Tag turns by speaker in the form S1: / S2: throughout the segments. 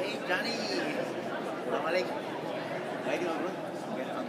S1: Hey, Johnny. Assalamualaikum. How you doing, bro? Get on.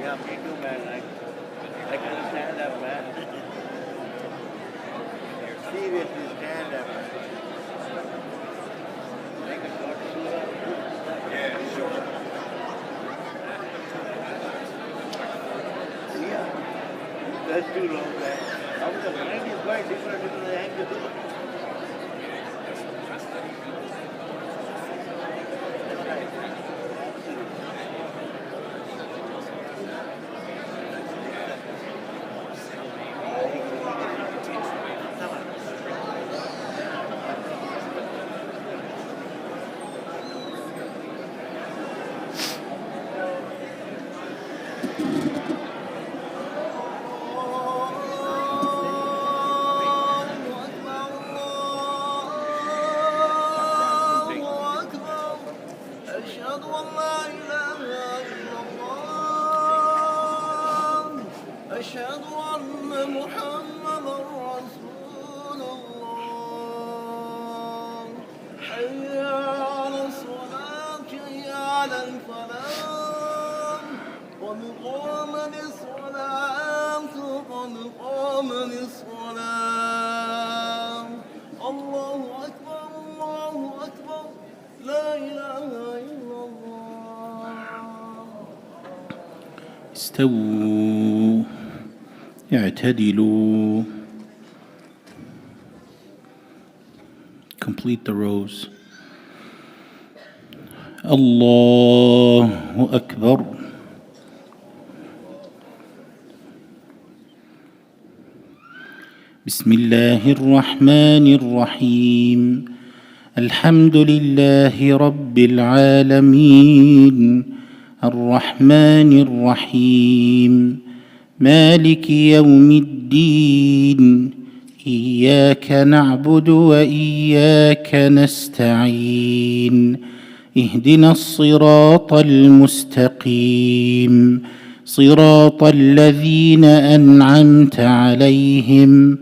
S1: Yeah, me too, man. I can stand up, man. Seriously, stand up, man. Make a short shoot.
S2: Yeah, sure.
S1: Yeah, that's too long, man. How the mind is quite different in the angle.
S2: استووا اعتدلوا. Complete the rows. الله أكبر. بسم الله الرحمن الرحيم. الحمد لله رب العالمين الرحمن الرحيم مالك يوم الدين إياك نعبد وإياك نستعين اهدنا الصراط المستقيم صراط الذين أنعمت عليهم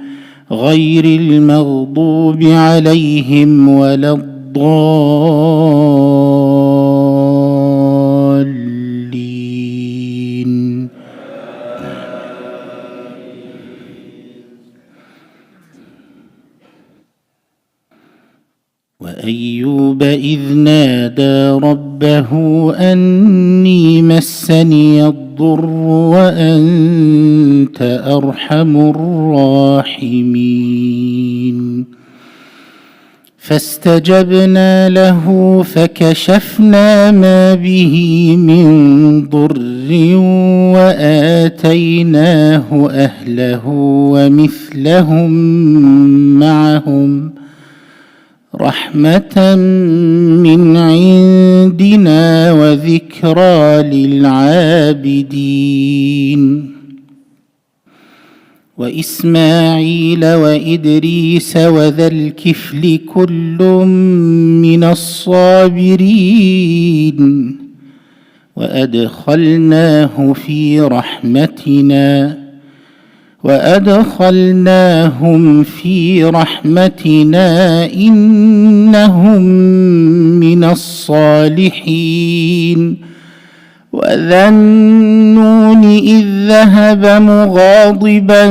S2: غير المغضوب عليهم ولا الضالين. وأيوب إذ نادى ربه أني مسني الضر وأنت أرحم الراحمين فاستجبنا له فكشفنا ما به من ضر وآتيناه أهله ومثلهم معهم رحمة من عندنا وذكرى للعابدين وإسماعيل وإدريس وذا الكفل كل من الصابرين وأدخلناهم في رحمتنا إنهم من الصالحين وذا النون إذ ذهب مغاضبا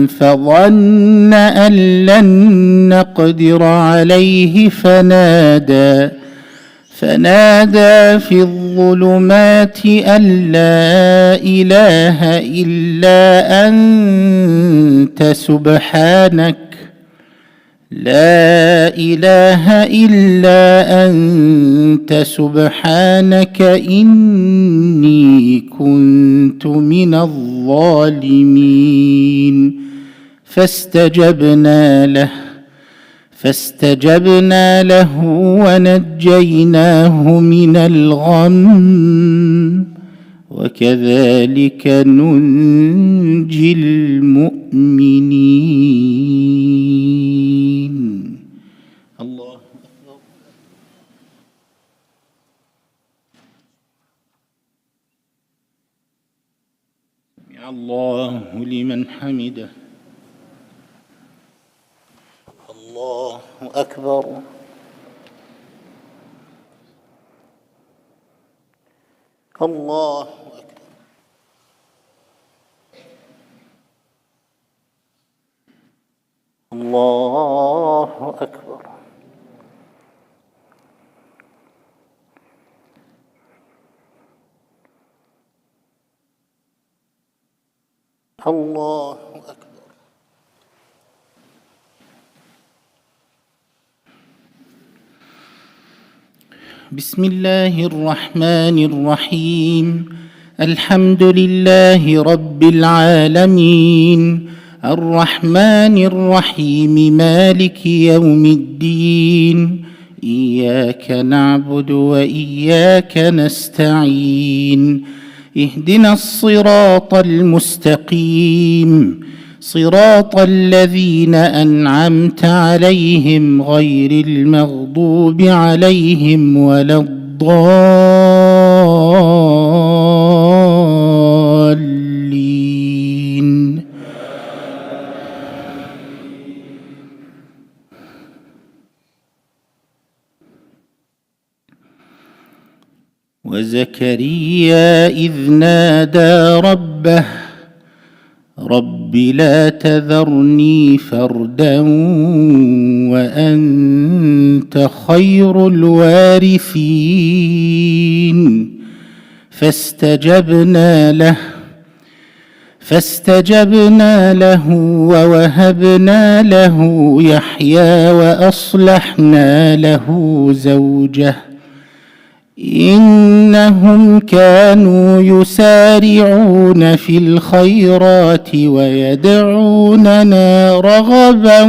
S2: فظن أن لن نقدر عليه فنادى في الظلمات أن لا إله إلا أنت سبحانك إني كنت من الظالمين فاستجبنا له ونجيناه من الغم وكذلك ننجي المؤمنين. الله أكبر. سمع الله لمن حمده. الله أكبر. الله أكبر. الله أكبر. الله أكبر. بسم الله الرحمن الرحيم. الحمد لله رب العالمين الرحمن الرحيم مالك يوم الدين إياك نعبد وإياك نستعين اهدنا الصراط المستقيم صراط الذين أنعمت عليهم غير المغضوب عليهم ولا الضالين. وزكريا إذ نادى ربه رب لا تذرني فردا وأنت خير الوارثين فاستجبنا له فاستجبنا له ووهبنا له يحيى وأصلحنا له زوجه إنهم كانوا يسارعون في الخيرات ويدعوننا رغبا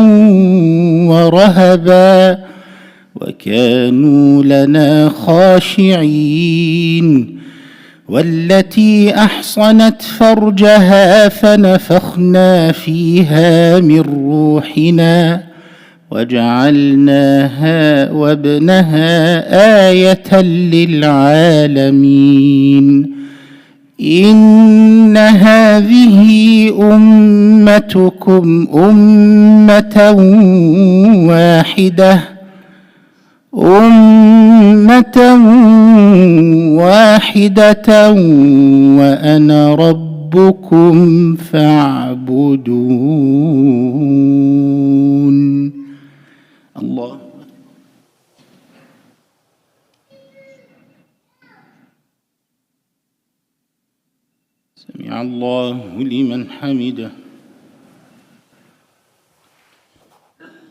S2: ورهبا وكانوا لنا خاشعين والتي أحصنت فرجها فنفخنا فيها من روحنا وجعلناها وابنها آية للعالمين إن هذه أمتكم أمة واحدة وأنا ربكم فاعبدون. الله. سمع الله لمن حمده.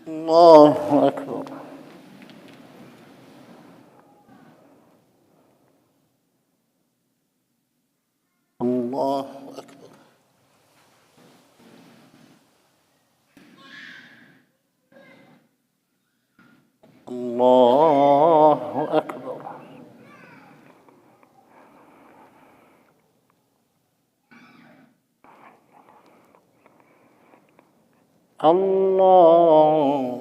S2: الله أكبر. الله أكبر. الله أكبر. الله.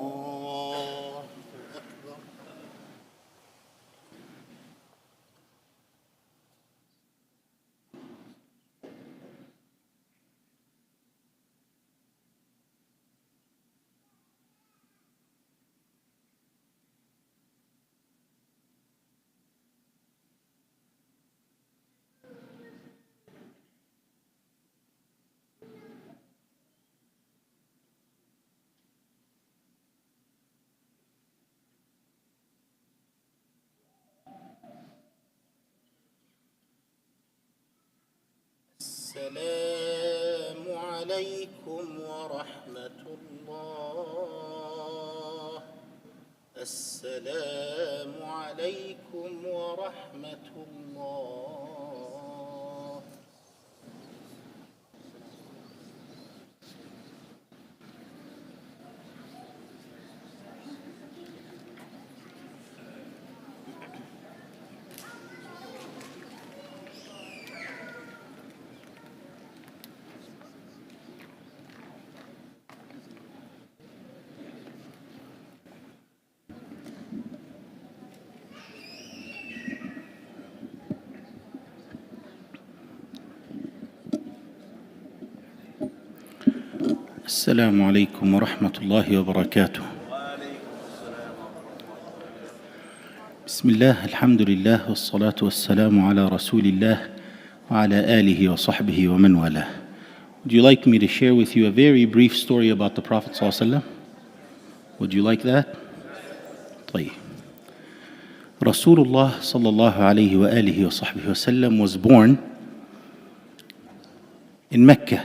S2: السلام عليكم ورحمة الله. السلام عليكم ورحمة الله. السلام عليكم ورحمة الله وبركاته. بسم الله، الحمد لله، والصلاة والسلام على رسول الله وعلى آله وصحبه ومن والاه. Would you like me to share with you a very brief story about the Prophet ﷺ? Would you like that? طيب. Rasulullah sallallahu alayhi wa alihi wa sahbihi wa sallam was born in Mecca.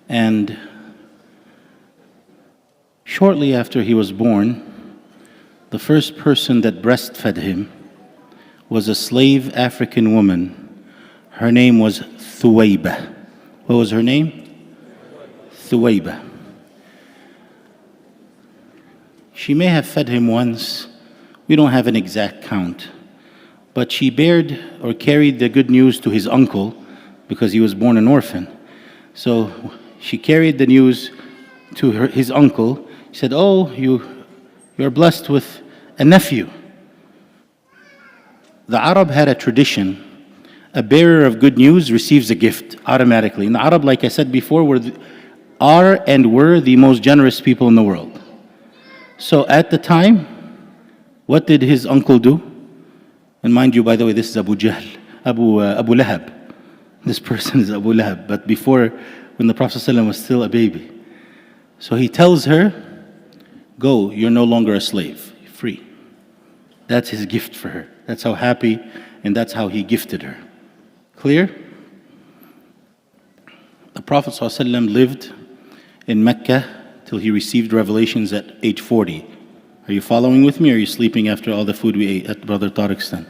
S2: And shortly after he was born, the first person that breastfed him was a slave African woman. Her name was Thuwayba. What was her name? Thuwayba. She may have fed him once. We don't have an exact count. But she bared or carried the good news to his uncle because he was born an orphan. So she carried the news to his uncle. He said, "Oh, you're blessed with a nephew." The Arab had a tradition. A bearer of good news receives a gift automatically. And the Arab, like I said before, were the most generous people in the world. So at the time, what did his uncle do? And mind you, by the way, this is Abu Jahl, Abu Lahab. This person is Abu Lahab, but before, when the Prophet ﷺ was still a baby. So he tells her, "Go, you're no longer a slave, you're free." That's his gift for her. That's how happy, and that's how he gifted her. Clear? Prophet ﷺ lived in Mecca till he received revelations at age 40. Are you following with me, or are you sleeping after all the food we ate at Brother Tariq's tent?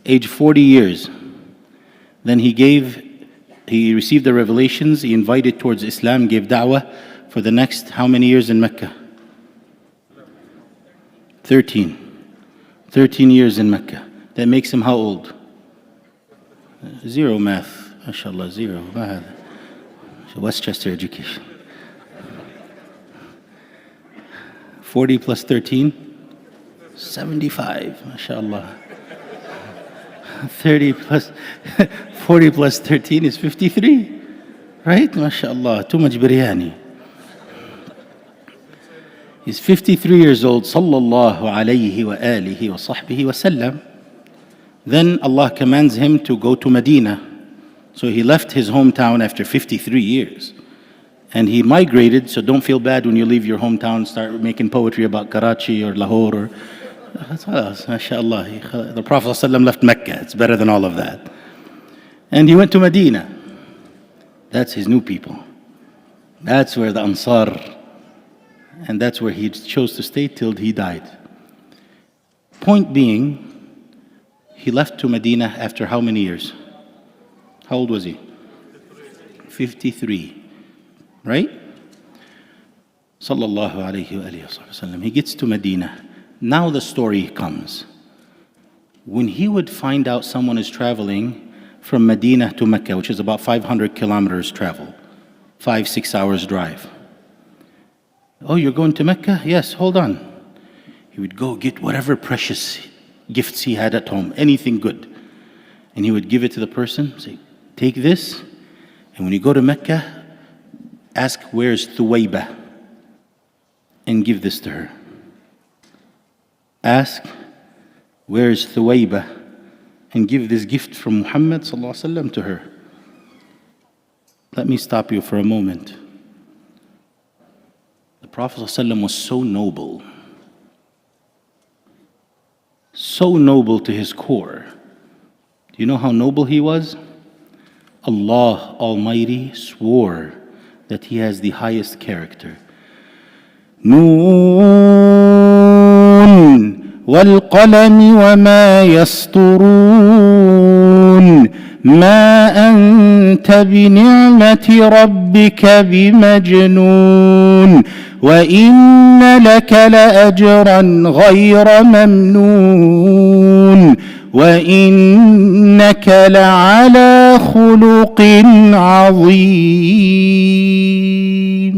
S2: Age 40 years. Then he received the revelations, he invited towards Islam, gave da'wah for the next how many years in Mecca? 13. 13 years in Mecca. That makes him how old? Zero math. MashaAllah, zero. Westchester education. 40 plus 13? 75. MashaAllah. 40 plus 13 is 53. Right? MashaAllah. Too much biryani. He's 53 years old, sallallahu alayhi wa alihi wa sahbihi wa sallam. Then Allah commands him to go to Medina. So he left his hometown after 53 years. And he migrated, so don't feel bad when you leave your hometown and start making poetry about Karachi or Lahore or... MashaAllah. The Prophet ﷺ left Mecca. It's better than all of that. And he went to Medina. That's his new people. That's where the Ansar... And that's where he chose to stay till he died. Point being, he left to Medina after how many years? How old was he? 53. Right? Sallallahu alayhi wa sallam. He gets to Medina. Now the story comes. When he would find out someone is traveling from Medina to Mecca, which is about 500 kilometers travel, 5-6 hours drive. Oh, you're going to Mecca? Yes, hold on. He would go get whatever precious gifts he had at home, anything good. And he would give it to the person, say, take this, and when you go to Mecca, ask where's Thuwayba, and give this to her. Ask where's Thuwayba, and give this gift from Muhammad ﷺ to her. Let me stop you for a moment. The Prophet ﷺ was so noble to his core. Do you know how noble he was? Allah Almighty swore that he has the highest character. Noon wal qalami wa ma yasturun ma anta bi ni'mati rabbika bimajnun وَإِنَّ لَكَ لَأَجْرًا غَيْرَ مَمْنُونٍ وَإِنَّكَ لَعَلَى خُلُقٍ عَظِيمٍ.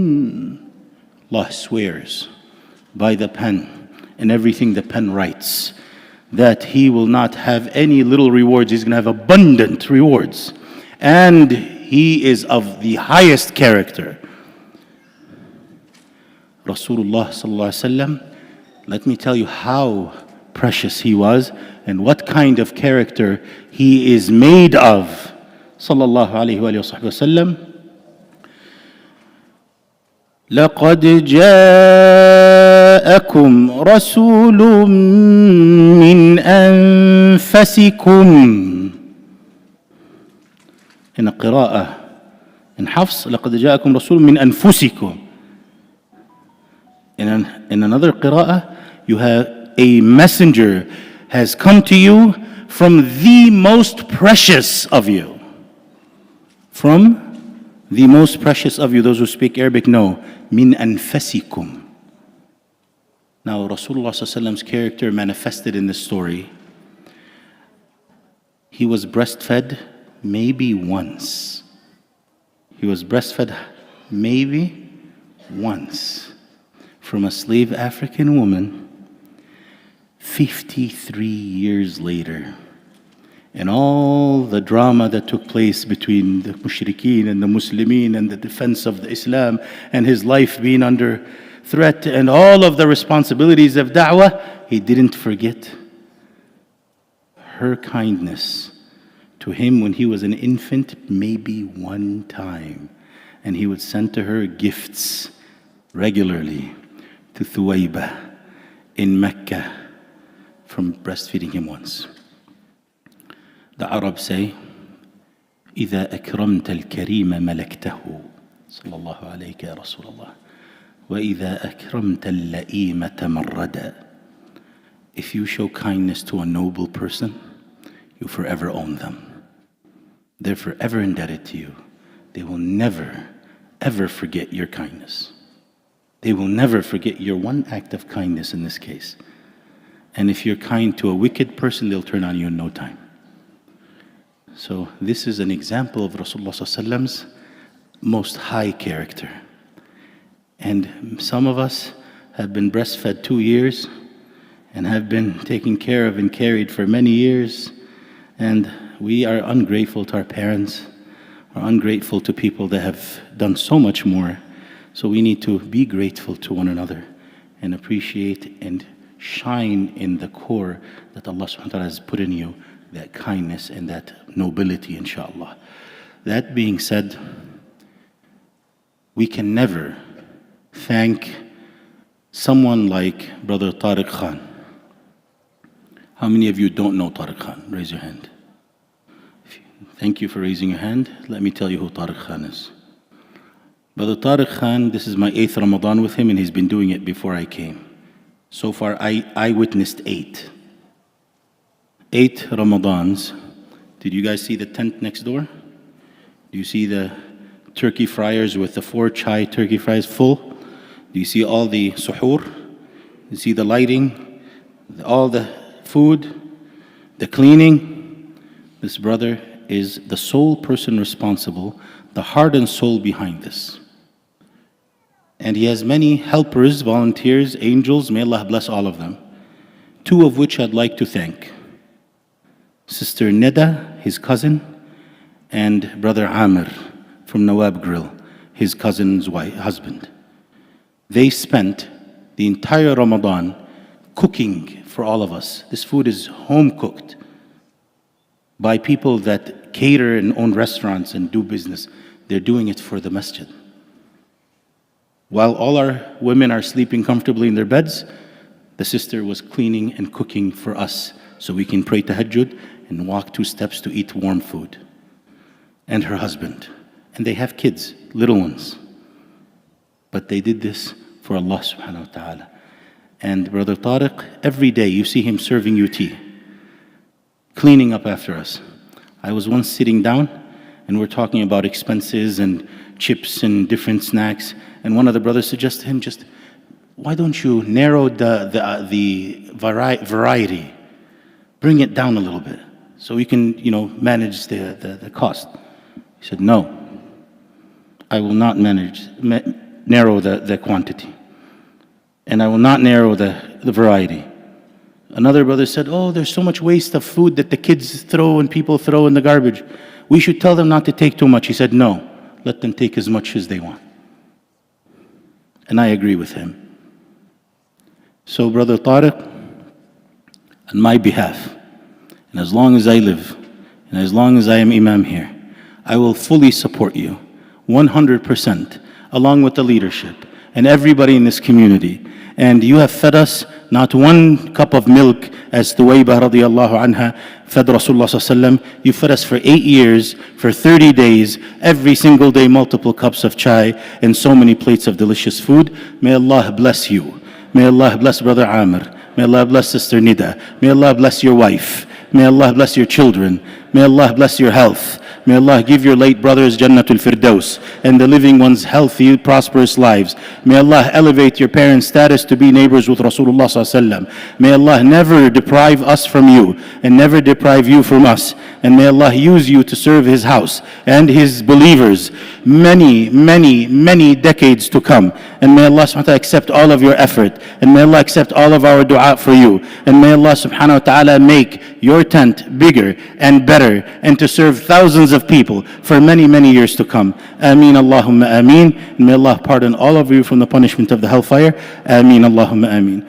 S2: Allah swears by the pen and everything the pen writes that he will not have any little rewards, he's going to have abundant rewards. And he is of the highest character. Rasulullah sallallahu alaihi wasallam, let me tell you how precious he was and what kind of character he is made of. Sallallahu alaihi wasallam. لقد جاءكم رسول من أنفسكم. In a qira'ah, in Hafs, لقد جاءكم رسول من أنفسكم. In another qira'ah, you have a messenger has come to you from the most precious of you. From the most precious of you. Those who speak Arabic know. Min anfasikum. Now Rasulullah ﷺ's character manifested in this story. He was breastfed maybe once. He was breastfed maybe once. From a slave African woman 53 years later. And all the drama that took place between the mushrikeen and the Muslimin and the defense of the Islam and his life being under threat and all of the responsibilities of da'wah, he didn't forget her kindness to him when he was an infant, maybe one time. And he would send to her gifts regularly. To Thuwayba in Mecca from breastfeeding him once. The Arabs say, إذا أكرمت الكريم ملكته صلى الله عليك يا رسول الله وإذا أكرمت اللئيم تمردا. If you show kindness to a noble person, you forever own them. They're forever indebted to you. They will never, ever forget your kindness. They will never forget your one act of kindness in this case. And if you're kind to a wicked person, they'll turn on you in no time. So this is an example of Rasulullah's most high character. And some of us have been breastfed 2 years and have been taken care of and carried for many years. And we are ungrateful to our parents, or ungrateful to people that have done so much more. So we need to be grateful to one another and appreciate and shine in the core that Allah subhanahu wa ta'ala has put in you, that kindness and that nobility, inshallah. That being said, we can never thank someone like Brother Tariq Khan. How many of you don't know Tariq Khan? Raise your hand. Thank you for raising your hand. Let me tell you who Tariq Khan is. Brother Tariq Khan, this is my 8th Ramadan with him, and he's been doing it before I came. So far, I witnessed 8. 8 Ramadans. Did you guys see the tent next door? Do you see the turkey fryers with the 4 chai turkey fries full? Do you see all the suhoor? Do you see the lighting? All the food? The cleaning? This brother is the sole person responsible, the heart and soul behind this. And he has many helpers, volunteers, angels, may Allah bless all of them. 2 of which I'd like to thank. Sister Neda, his cousin, and Brother Amir from Nawab Grill, his cousin's husband. They spent the entire Ramadan cooking for all of us. This food is home cooked by people that cater and own restaurants and do business. They're doing it for the masjid. While all our women are sleeping comfortably in their beds, the sister was cleaning and cooking for us so we can pray tahajjud and walk 2 steps to eat warm food. And her husband. And they have kids, little ones. But they did this for Allah subhanahu wa ta'ala. And Brother Tariq, every day you see him serving you tea, cleaning up after us. I was once sitting down and we're talking about expenses and chips and different snacks, and one of the brothers suggested to him, just why don't you narrow the variety, bring it down a little bit so we can manage the cost. He said, no, I will not narrow the quantity, and I will not narrow the variety. Another brother said, oh, there's so much waste of food that the kids throw and people throw in the garbage. We should tell them not to take too much. He said, no, let them take as much as they want. And I agree with him. So Brother Tariq, on my behalf, and as long as I live, and as long as I am Imam here, I will fully support you, 100%, along with the leadership and everybody in this community. And you have fed us not 1 cup of milk, as Thuwaybah radiallahu anha fed Rasulullah sallallahu alaihi wasallam. You fed us for 8 years, for 30 days, every single day, multiple cups of chai and so many plates of delicious food. May Allah bless you. May Allah bless Brother Amir. May Allah bless Sister Nida. May Allah bless your wife. May Allah bless your children. May Allah bless your health. May Allah give your late brothers Jannatul Firdaus and the living ones healthy, prosperous lives. May Allah elevate your parents' status to be neighbors with Rasulullah sallallahu alaihi wasallam. May Allah never deprive us from you and never deprive you from us. And may Allah use you to serve His house and His believers many, many, many decades to come. And may Allah subhanahu wa ta'ala accept all of your effort. And may Allah accept all of our dua for you. And may Allah subhanahu wa ta'ala make your tent bigger and better and to serve thousands of people for many, many years to come. Ameen Allahumma ameen. And may Allah pardon all of you from the punishment of the hellfire. Ameen Allahumma ameen.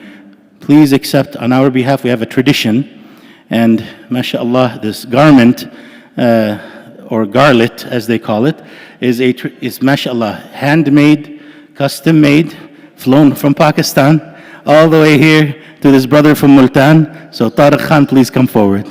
S2: Please accept on our behalf, we have a tradition. And mashallah, this garment, or garlet as they call it, is mashallah, handmade, custom made, flown from Pakistan, all the way here to this brother from Multan. So, Tariq Khan, please come forward.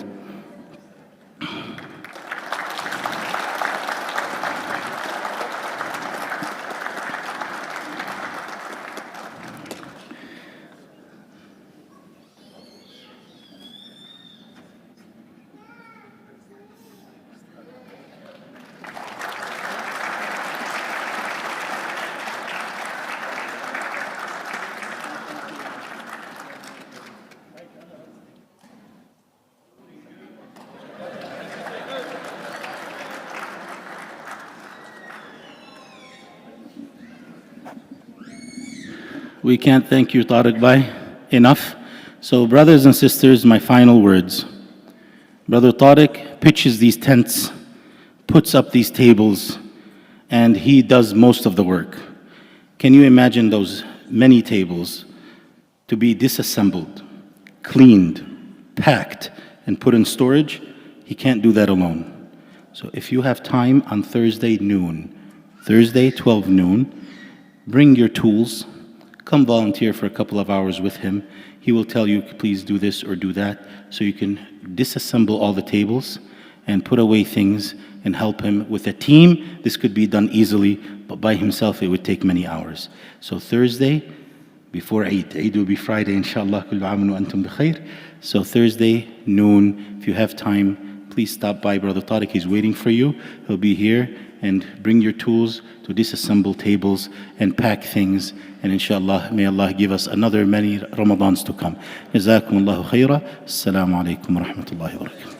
S2: We can't thank you, Tariq Bhai, enough. So, brothers and sisters, my final words. Brother Tariq pitches these tents, puts up these tables, and he does most of the work. Can you imagine those many tables to be disassembled, cleaned, packed, and put in storage? He can't do that alone. So if you have time on Thursday noon, Thursday 12 noon, bring your tools, come volunteer for a couple of hours with him. He will tell you, please do this or do that, so you can disassemble all the tables and put away things and help him. With a team, this could be done easily, but by himself it would take many hours. So Thursday, before Eid. Eid will be Friday, inshallah. Kullu aamun wa antum bi khair. So Thursday, noon, if you have time, please stop by Brother Tariq. He's waiting for you. He'll be here, and bring your tools to disassemble tables and pack things. And inshallah, may Allah give us another many Ramadans to come. Jazakumullahu khaira. Assalamu alaikum wa rahmatullahi wa barakatuh.